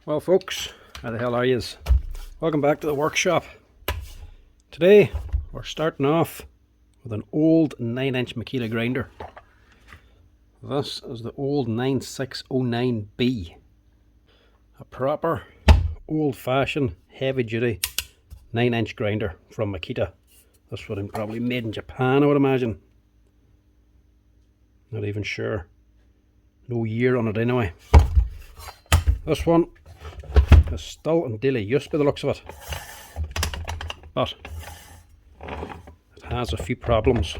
Well folks, how the hell are yous? Welcome back to the workshop. Today we're starting off with an old 9-inch Makita grinder. This is the old 9609B. A proper old-fashioned heavy-duty 9-inch grinder from Makita. This would have been probably made in Japan, I would imagine. Not even sure. No year on it anyway. This one is still in daily use by the looks of it, but it has a few problems.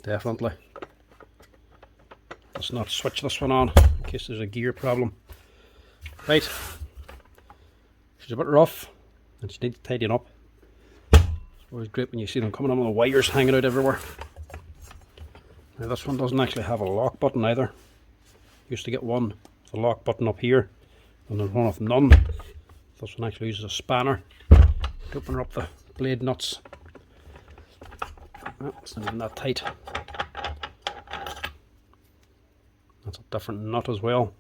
Definitely. Let's not switch this one on in case there's a gear problem. Right, she's a bit rough and she needs tidying up. It's always great when you see them coming on with the wires hanging out everywhere. Now this one doesn't actually have a lock button either. Used to get one with a lock button up here, and there's one with none. This one actually uses a spanner to open up the blade nuts. Oh, it's not even that tight. That's a different nut as well.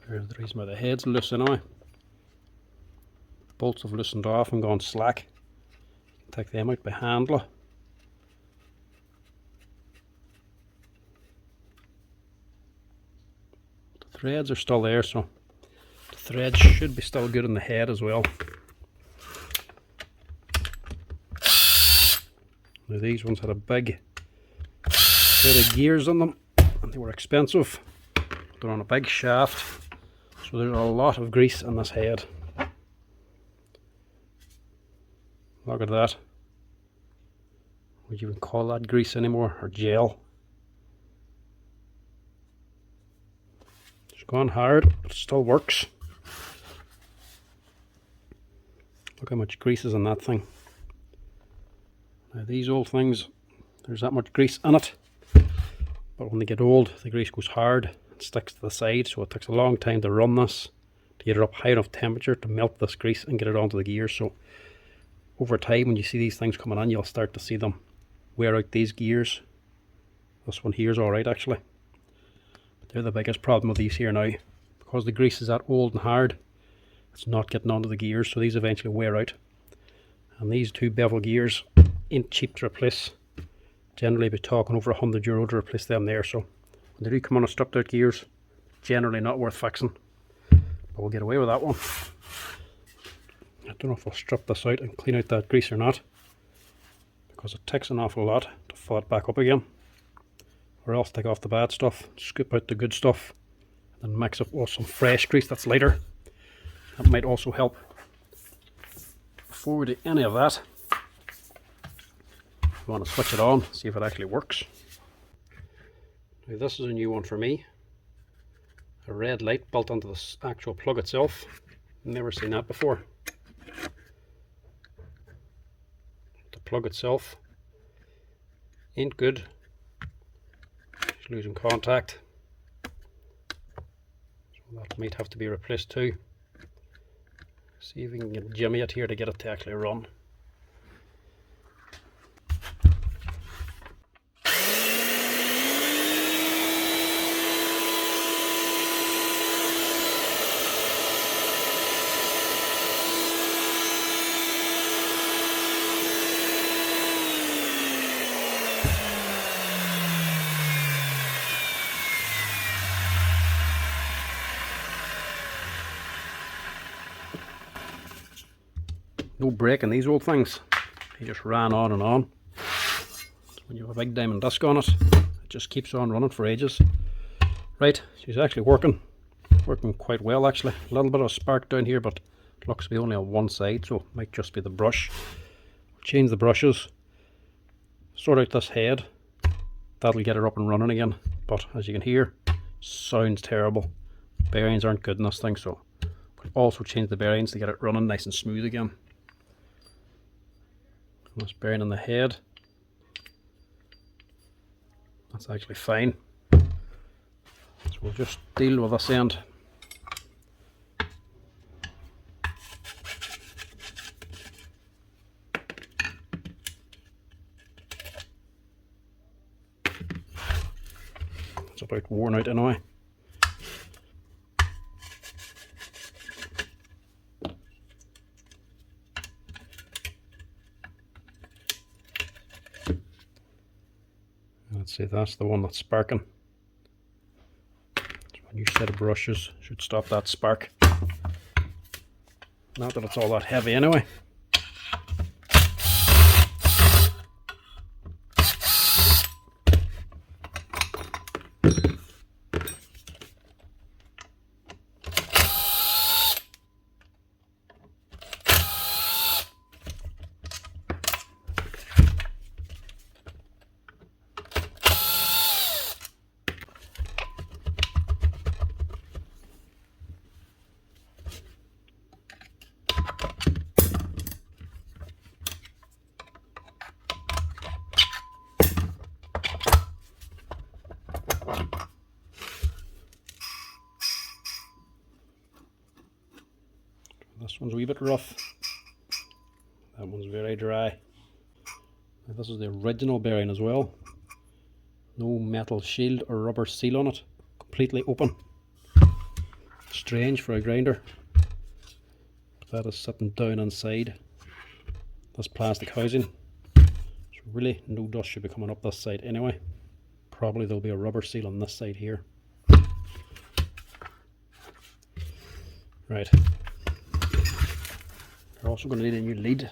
There's the reason why the head's loose anyway. Bolts have loosened off and gone slack. Take them out by handle. The threads are still there, so the threads should be still good in the head as well. Now these ones had a big set of gears on them and they were expensive. They're on a big shaft, so there's a lot of grease in this head. Look at that. Would you even call that grease anymore, or gel? It's gone hard, but it still works. Look how much grease is in that thing. Now these old things, there's that much grease in it, but when they get old, the grease goes hard and sticks to the side, so it takes a long time to run this, to get it up high enough temperature to melt this grease and get it onto the gears. So over time, when you see these things coming on, you'll start to see them wear out these gears. This one here is alright actually, but they're the biggest problem with these here now. Because the grease is that old and hard, it's not getting onto the gears, so these eventually wear out. And these two bevel gears ain't cheap to replace. Generally be talking over €100 to replace them there, so when they do come on a stripped out gears, generally not worth fixing. But we'll get away with that one. I don't know if I'll strip this out and clean out that grease or not, because it takes an awful lot to fill it back up again. Or else take off the bad stuff, scoop out the good stuff, and mix it with some fresh grease that's lighter. That might also help. Before we do any of that, we want to switch it on, see if it actually works. Now this is a new one for me. A red light built onto the actual plug itself. Never seen that before. The plug itself ain't good. It's losing contact, so that might have to be replaced too. See if we can get jimmy it here to get it to actually run. No brake in these old things. He just ran on and on. So when you have a big diamond disc on it, it just keeps on running for ages. Right, she's actually working quite well actually. A little bit of a spark down here, but it looks to be only on one side, so it might just be the brush. Change the brushes, sort out this head. That'll get her up and running again. But as you can hear, sounds terrible. Bearings aren't good in this thing, so we'll also change the bearings to get it running nice and smooth again. This bearing in the head, that's actually fine. So we'll just deal with this end. It's about worn out anyway. Let's see, that's the one that's sparking. So a new set of brushes should stop that spark. Not that it's all that heavy anyway. This one's a wee bit rough. That one's very dry. Now this is the original bearing as well. No metal shield or rubber seal on it. Completely open. Strange for a grinder. That is sitting down inside this plastic housing. So really no dust should be coming up this side anyway. Probably there'll be a rubber seal on this side here. Right. You're also going to need a new lead.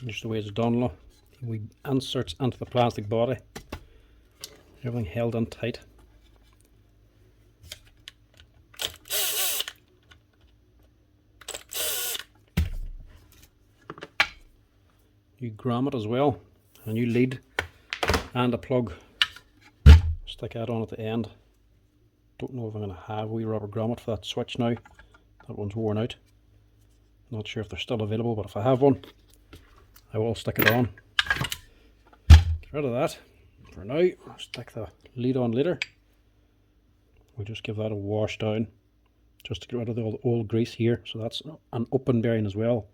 Just the way it's done, look. We inserts into the plastic body. Everything held in tight. New grommet as well, a new lead and a plug. Stick that on at the end. Don't know if I'm going to have a wee rubber grommet for that switch now. That one's worn out. Not sure if they're still available, but if I have one, I will stick it on. Get rid of that for now. I'll stick the lead on later. We'll just give that a wash down just to get rid of the old grease here. So that's an open bearing as well.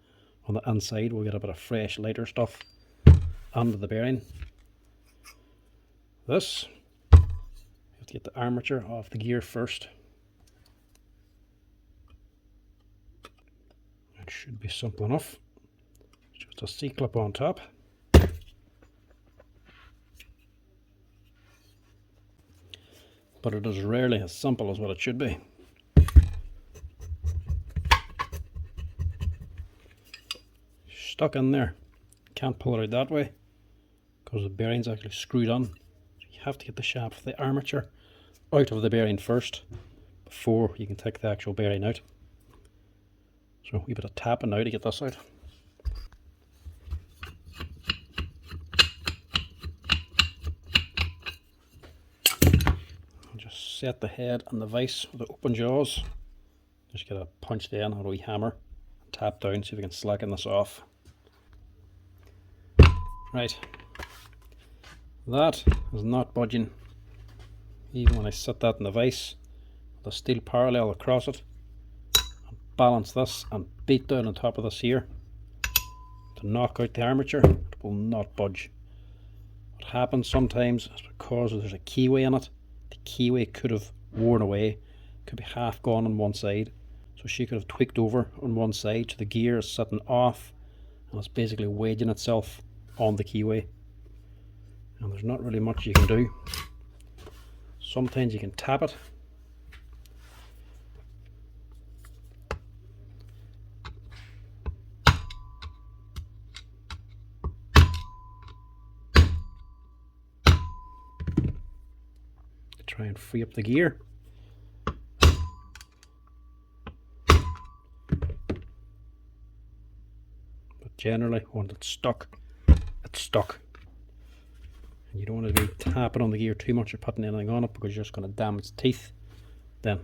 On the inside we'll get a bit of fresh lighter stuff under the bearing. This, you have to get the armature off the gear first. It should be simple enough. Just a C-clip on top. But it is rarely as simple as what it should be. Stuck in there. Can't pull it out that way because the bearing's actually screwed on. So you have to get the shaft of the armature out of the bearing first before you can take the actual bearing out. So a wee bit of tapping now to get this out. Just set the head and the vise with the open jaws. Just get a punch there and a wee hammer. Tap down, see if we can slacken this off. Right, that is not budging. Even when I set that in the vise, with a steel parallel across it, and balance this and beat down on top of this here to knock out the armature, it will not budge. What happens sometimes is because there's a keyway in it, the keyway could have worn away, could be half gone on one side, so she could have tweaked over on one side, so the gear is sitting off and it's basically wedging itself on the keyway. and there's not really much you can do. Sometimes you can tap it. To try and free up the gear. But generally, when it's stuck, it's stuck. And you don't want to be tapping on the gear too much or putting anything on it, because you're just going to damage the teeth. Then,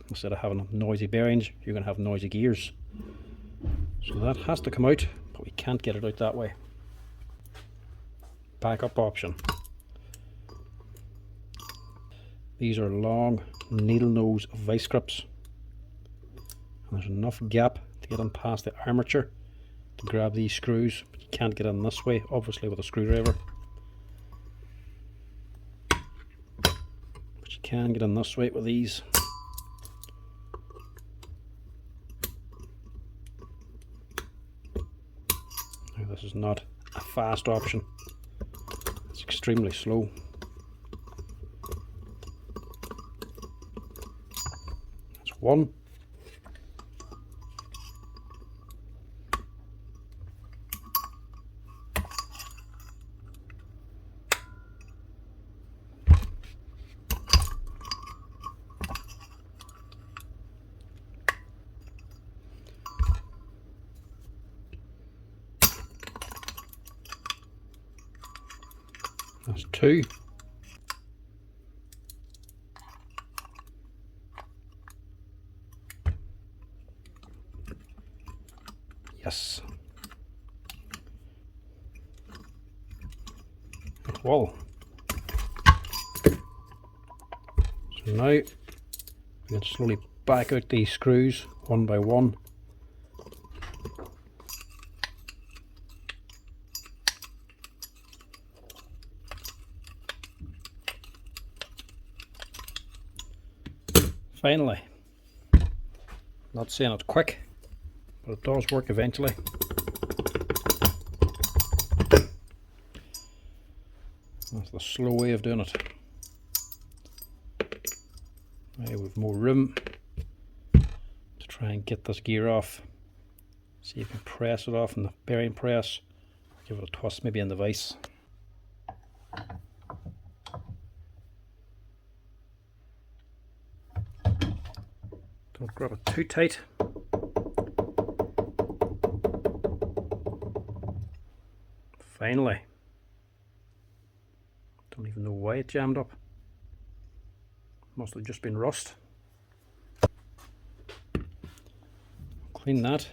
instead of having noisy bearings, you're going to have noisy gears. So that has to come out, but we can't get it out that way. Backup option. These are long needle nose vice grips. And there's enough gap to get in past the armature to grab these screws, but you can't get in this way, obviously, with a screwdriver. But you can get in this way with these. Now, this is not a fast option. It's extremely slow. That's one. That's two. Yes. Well. So now we can slowly back out these screws one by one. Finally, not saying it's quick, but it does work eventually. That's the slow way of doing it. Now we've more room to try and get this gear off. See if you can press it off in the bearing press. Give it a twist maybe in the vise. Don't grab it too tight. Finally. Don't even know why it jammed up. Must have just been rust. Clean that.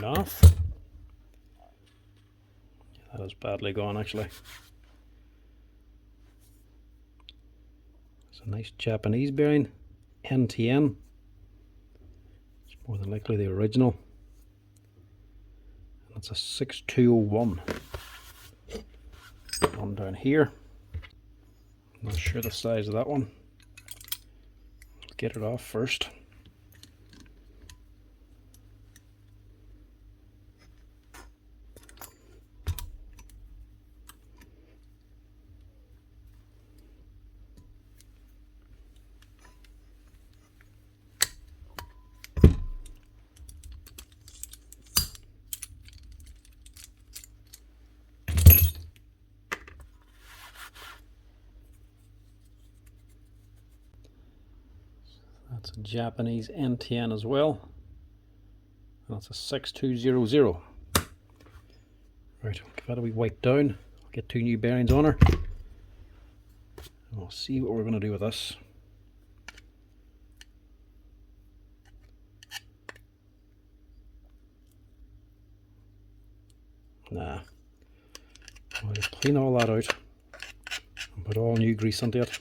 Off. That is badly gone actually. It's a nice Japanese bearing, NTN. It's more than likely the original. And it's a 6201. One down here. I'm not sure the size of that one. Let's get it off first. That's a Japanese NTN as well. And that's a 6200. Right, I'll give that a wee wipe down. I'll get two new bearings on her. And we'll see what we're going to do with this. Nah. I'll just clean all that out and Put all new grease into it.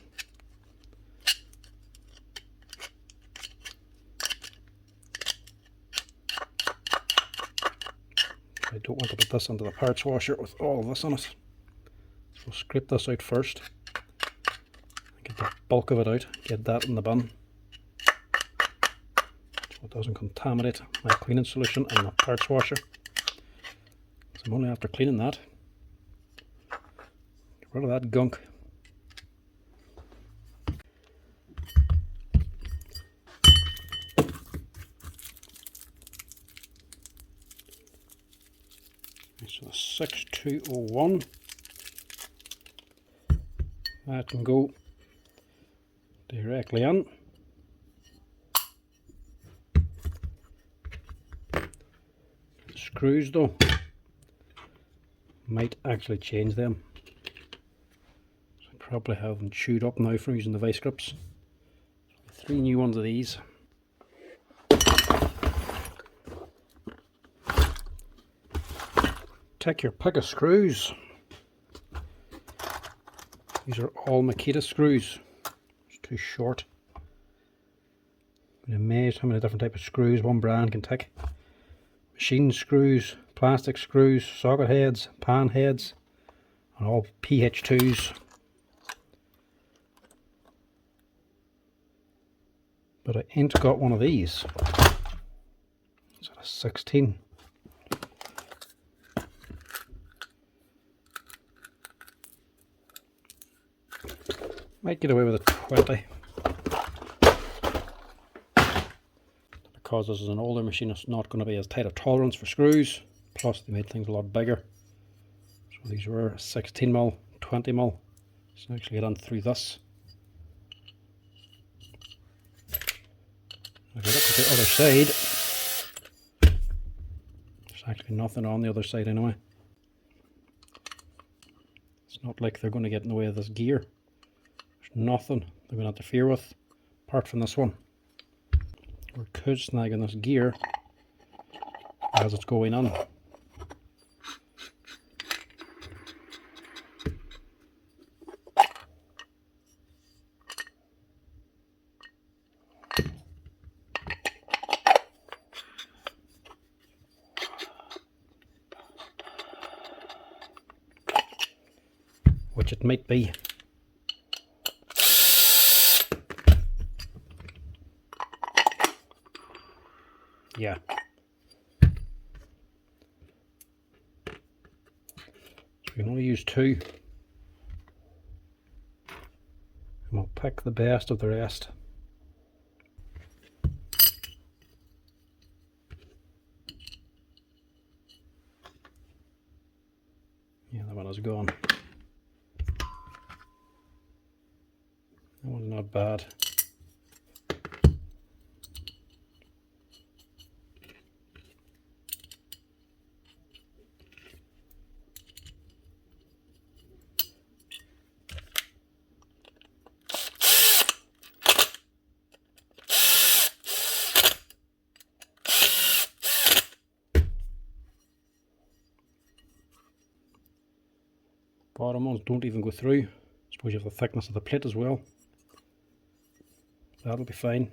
I don't want to put this into the parts washer with all of this on it. So we'll scrape this out first. Get the bulk of it out, get that in the bin. So it doesn't contaminate my cleaning solution and the parts washer. So I'm only after cleaning that. Get rid of that gunk. So the 6201, that can go directly in. Screws though, might actually change them. So I probably have them chewed up now from using the vice grips. 3 new ones of these. Take your pick of screws. These are Old Makita screws. It's too short. I'm amazed how many different types of screws one brand can take. Machine screws, plastic screws, socket heads, pan heads, and all PH2s. But I ain't got one of these. It's a 16. Might get away with a 20. Because this is an older machine, it's not going to be as tight a tolerance for screws. Plus they made things a lot bigger. So these were 16mm, 20mm. So actually get on through this. If you look at the other side, there's actually nothing on the other side anyway. It's not like they're going to get in the way of this gear. There's nothing they're going to interfere with apart from this one. We could snag in this gear as it's going on. Which it might be. Yeah. So we can only use 2. And we'll pick the best of the rest. Yeah, that one is gone. That one's not bad. Bottom ones don't even go through. I suppose you have the thickness of the plate as well. That'll be fine.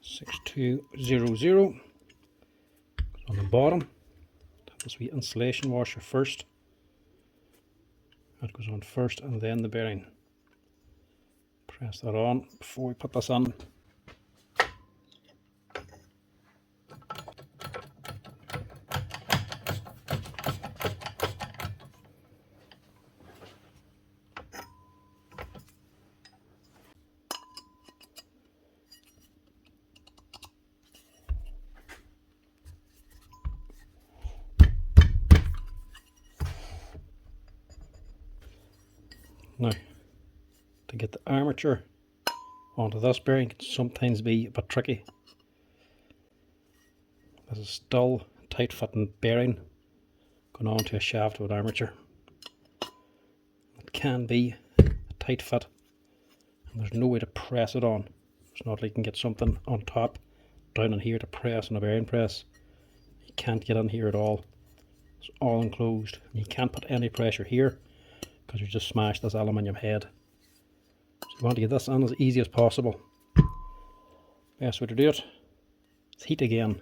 (6200) on the bottom. Have this wee insulation washer first. That goes on first, and then the bearing. Press that on before we put this on. Now, to get the armature onto this bearing can sometimes be a bit tricky. This is still a tight fitting bearing going onto a shaft with armature. It can be a tight fit and there's no way to press it on. It's not like you can get something on top down in here to press on a bearing press. You can't get in here at all. It's all enclosed. You can't put any pressure here because you just smashed this aluminium head. So you want to get this on as easy as possible. Best way to do it is heat again.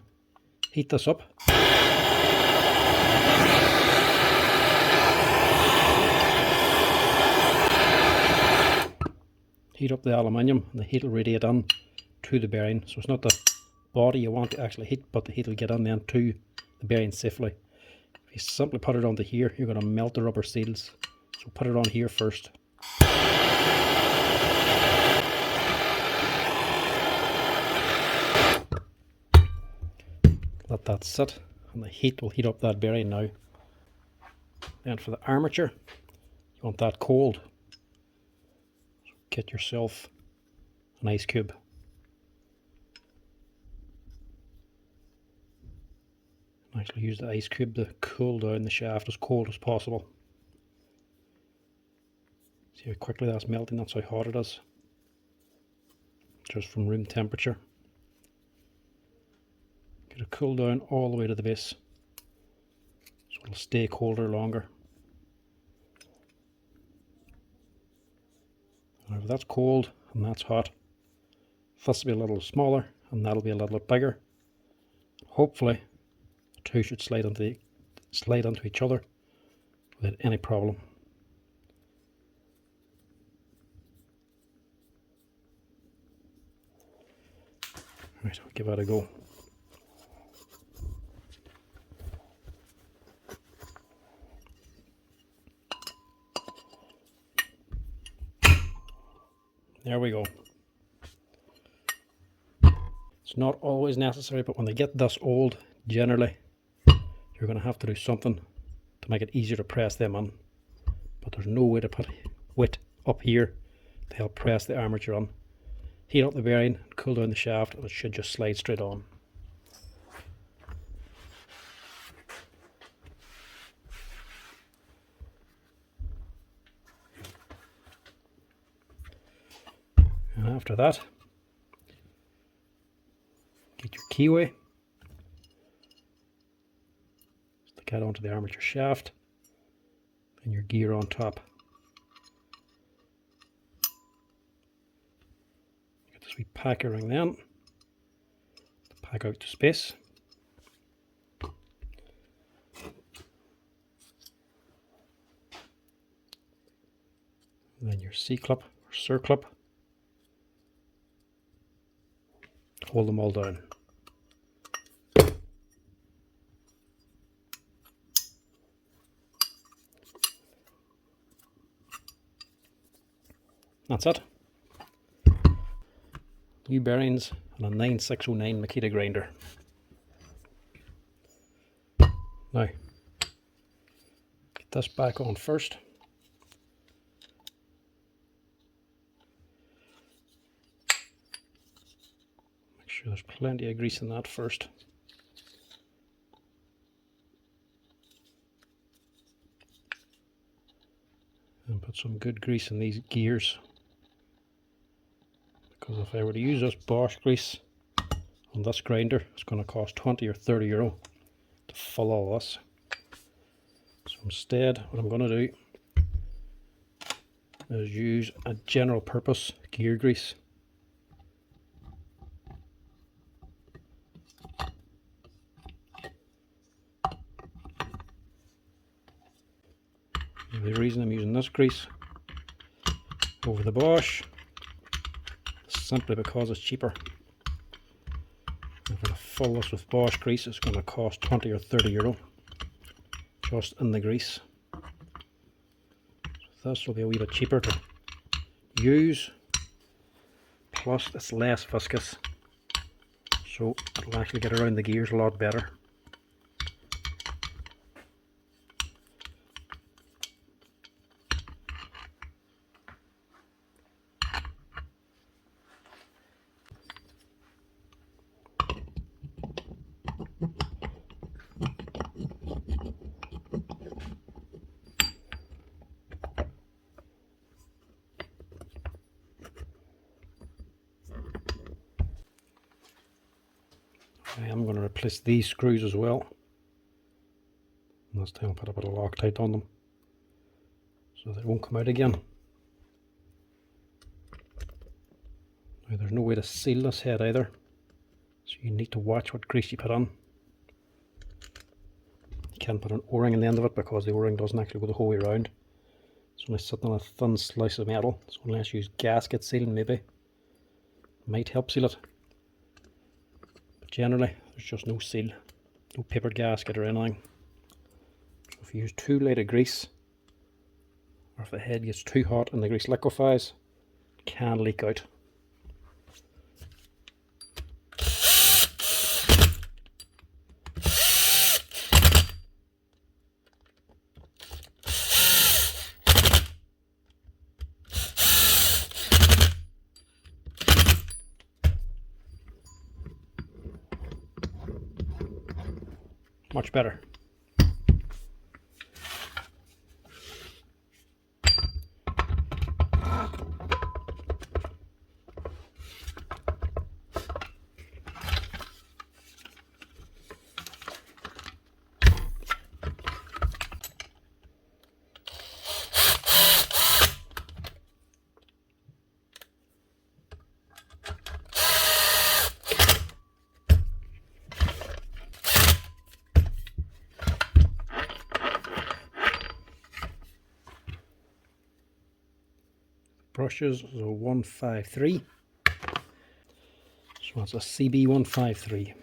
Heat this up. Heat up the aluminium and the heat will radiate in to the bearing. So it's not the body you want to actually heat, but the heat will get in then to the bearing safely. If you simply put it onto here, you're going to melt the rubber seals. So put it on here first. Let that sit and the heat will heat up that bearing now. Then for the armature, you want that cold. So get yourself an ice cube. Actually use the ice cube to cool down the shaft as cold as possible. See how quickly that's melting, that's how hot it is. Just from room temperature. Get it cooled down all the way to the base, so it'll stay colder longer. Now if that's cold and that's hot, this will be a little smaller and that'll be a little bit bigger. Hopefully the two should slide into each other without any problem. Right, I'll give that a go. There we go. It's not always necessary, but when they get this old, generally, you're going to have to do something to make it easier to press them in. But there's no way to put weight up here to help press the armature on. Heat up the bearing, cool down the shaft, and it should just slide straight on. And after that, get your keyway, stick that onto the armature shaft, and your gear on top. Get this wee packer ring then, to pack out the space. And then your C-clip or circlip. Hold them all down. That's it. New bearings on a 9609 Makita grinder. Now, get this back on first. Make sure there's plenty of grease in that first. And put some good grease in these gears. Because if I were to use this Bosch grease on this grinder, it's going to cost 20 or 30 euro to fill all this. So instead, what I'm going to do is use a general purpose gear grease. The reason I'm using this grease over the Bosch is simply because it's cheaper. If I fill this with Bosch grease, it's going to cost 20 or 30 euro just in the grease. So this will be a wee bit cheaper to use, plus it's less viscous, so it'll actually get around the gears a lot better. I am going to replace these screws as well. And this time I'll put a bit of Loctite on them so they won't come out again. Now there's no way to seal this head either, so you need to watch what grease you put on. You can't put an O-ring in the end of it because the O-ring doesn't actually go the whole way around. It's only sitting on a thin slice of metal, so unless you use gasket sealing maybe, it might help seal it. But generally there's just no seal, no papered gasket or anything. So if you use too light a grease, or if the head gets too hot and the grease liquefies, it can leak out. Much better. Brushes is a 153, so that's a CB 153.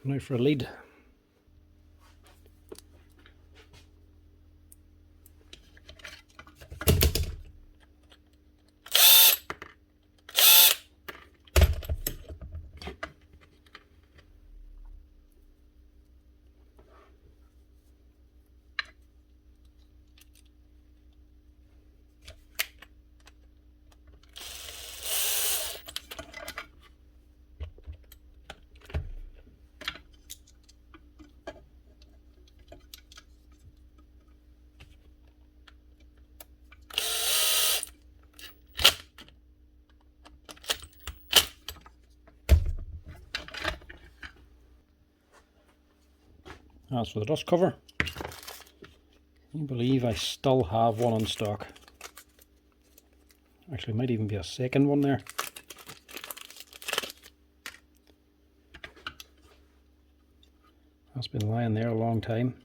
Now for a lead. As for the dust cover, I believe I still have one in stock. Actually, might even be a second one there. That's been lying there a long time.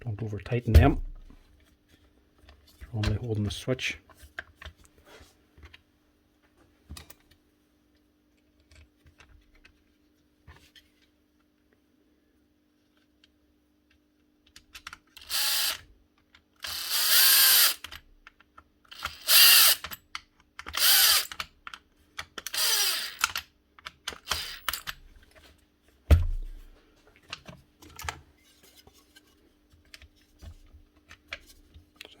Don't over tighten them. Only holding the switch.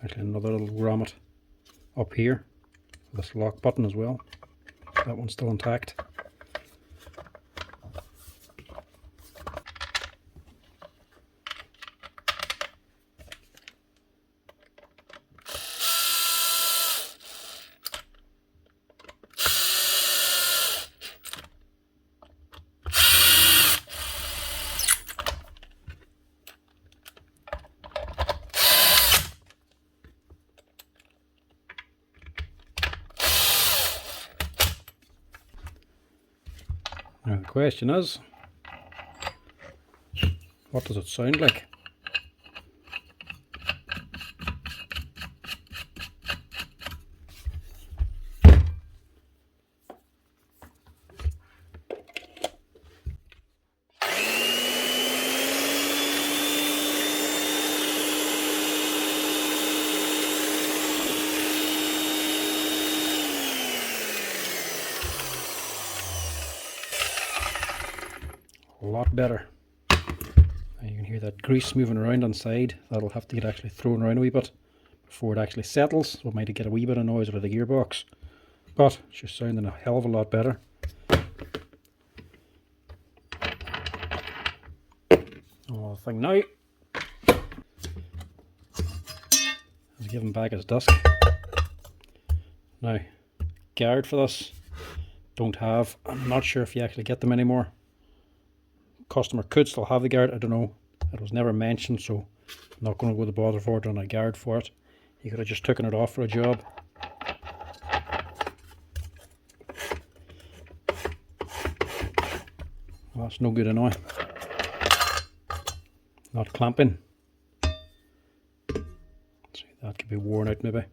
Actually another little grommet up here. This lock button as well. That one's still intact. Now the question is, what does it sound like? A lot better. And you can hear that grease moving around inside. That'll have to get actually thrown around a wee bit before it actually settles, so it might get a wee bit of noise out of the gearbox. But it's just sounding a hell of a lot better. Oh, the thing now is giving back his disc. Now, guard for this, don't have. I'm not sure if you actually get them anymore. Customer could still have the guard, I don't know. It was never mentioned, so I'm not going to go to bother for it on a guard for it. You could have just taken it off for a job. Well, that's no good anyway. Not clamping. See, that could be worn out maybe.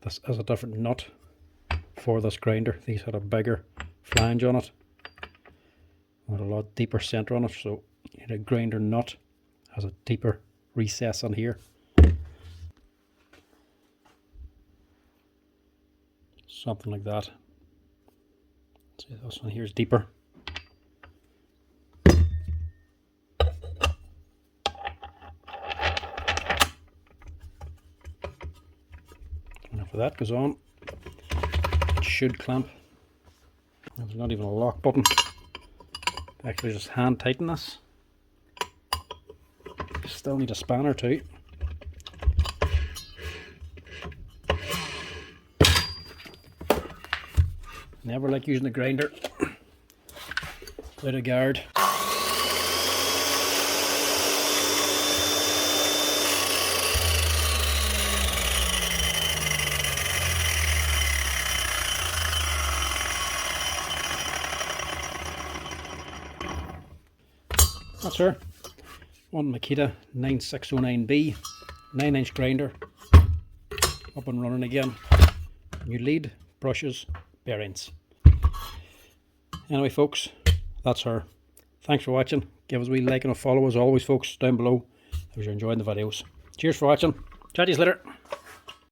This is a different nut for this grinder. These had a bigger flange on it, with a lot deeper center on it, so you need a grinder nut, has a deeper recess on here. Something like that. See, this one here is deeper. And after that goes on, it should clamp. There's not even a lock button. Actually just hand tighten this. Still need a spanner or two. Never like using the grinder without a guard. That's her. Old Makita 9609B, 9-inch grinder, up and running again. New lead, brushes, bearings. Anyway folks, that's her. Thanks for watching. Give us a wee like and a follow as always folks down below if you're enjoying the videos. Cheers for watching. Chat to you later.